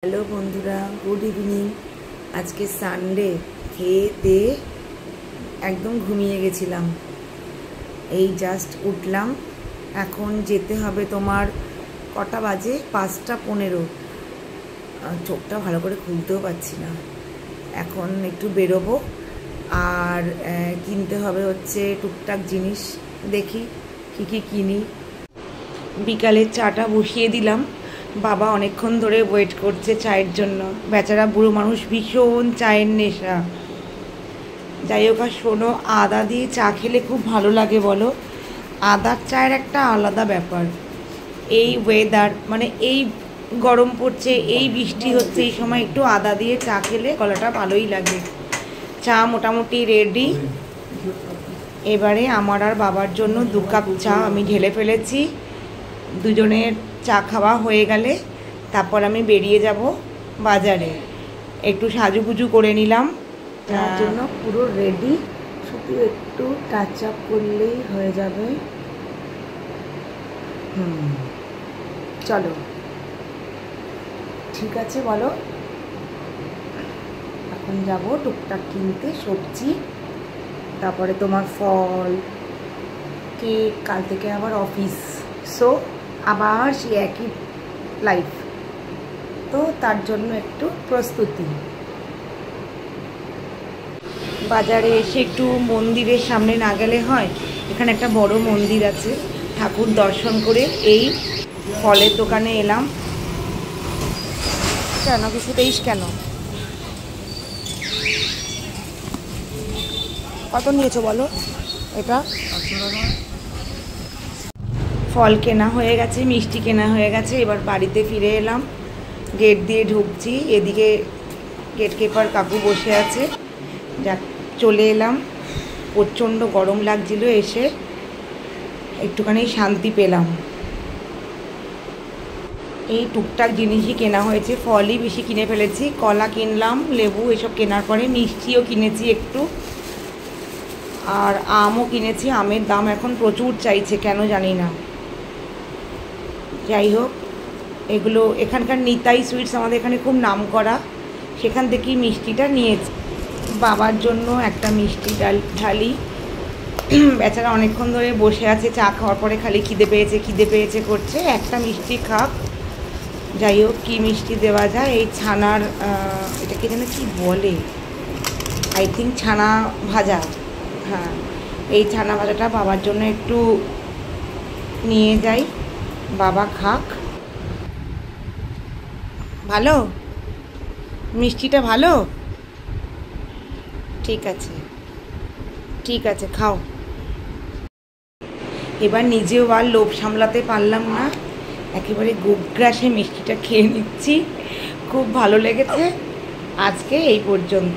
Hello বন্ধুরা, good evening. আজকে Sunday, খেয়ে দিয়ে একদম ঘুমিয়ে গেছিলাম। এই জাস্ট উঠলাম। এখন যেতে হবে তোমার কটা বাজে, 5:15। চোখটা ভালো করে খুলতেও পারছি না। এখন একটু বেরোবো আর কিনতে হবে হচ্ছে টুকটাক জিনিস। দেখি কি কি কিনি। বিকালের চাটা বসিয়ে দিলাম। বাবা অনেকক্ষণ ধরে ওয়েট করছে চায়ের জন্য। বেচারা বুড়ো মানুষ, ভীষণ চায়ের নেশা। যাই হোক, আর শোনো, আদা দিয়ে চা খেলে খুব ভালো লাগে বলো। আদার চায়ের একটা আলাদা ব্যাপার। এই ওয়েদার, মানে এই গরম পড়ছে, এই বৃষ্টি হচ্ছে, এই সময় একটু আদা দিয়ে চা খেলে গলাটা ভালোই লাগে। চা মোটামুটি রেডি। এবারে আমার আর বাবার জন্য 2 কাপ চা আমি ঢেলে ফেলেছি। দুজনের চা খাওয়া হয়ে গেলে তারপর আমি বেরিয়ে যাব বাজারে। একটু সাজুগুজু করে নিলাম, তার জন্য পুরো রেডি। শুধু একটু টাচ আপ করলেই হয়ে যাবে। চলো, ঠিক আছে বলো। এখন যাব টুকটাক কিনতে সবজি, তারপরে তোমার ফল, কেক। কাল থেকে আবার অফিস, সো আবার সেই একই লাইফ। তো তার জন্য একটু প্রস্তুতি। বাজারে এসে একটু মন্দিরের সামনে না গেলে হয়। এখানে একটা বড় মন্দির আছে, ঠাকুর দর্শন করে এই ফলের দোকানে এলাম। কেন, কিছু তেইশ কেন? কত নিয়েছো বলো? এটা ফল কেনা হয়ে গেছে, মিষ্টি কেনা হয়ে গেছে। এবার বাড়িতে ফিরে এলাম, গেট দিয়ে ঢুকছি। এদিকে গেট কিপার কাকু বসে আছে। যাক, চলে এলাম। প্রচণ্ড গরম লাগছিল, এসে একটুখানি শান্তি পেলাম। এই টুকটাক জিনিসই কেনা হয়েছে, ফলই বেশি কিনে ফেলেছি। কলা কিনলাম, লেবু, এসব কেনার পরে মিষ্টিও কিনেছি একটু, আর আমও কিনেছি। আমের দাম এখন প্রচুর চাইছে, কেন জানি না। যাই হোক, এগুলো এখানকার নিতাই সুইটস, আমাদের এখানে খুব নাম করা, সেখান থেকেই মিষ্টিটা নিয়েছি। বাবার জন্য একটা মিষ্টি ঢালি। বেচারা অনেকক্ষণ ধরে বসে আছে, চা খাওয়ার পরে খালি খিদে পেয়েছে খিদে পেয়েছে করছে। একটা মিষ্টি খাক। যাই হোক, কী মিষ্টি দেওয়া যায়? এই ছানার, এটাকে যেন কি বলে, আই থিঙ্ক ছানা ভাজা। হ্যাঁ, এই ছানা ভাজাটা বাবার জন্য একটু নিয়ে যাই, বাবা খাক। ভালো মিষ্টিটা? ভালো, ঠিক আছে ঠিক আছে, খাও। এবার নিজেও আর লোভ সামলাতে পারলাম না, একেবারে গোগ্রাসে মিষ্টিটা খেয়ে নিচ্ছি। খুব ভালো লেগেছে। আজকে এই পর্যন্ত।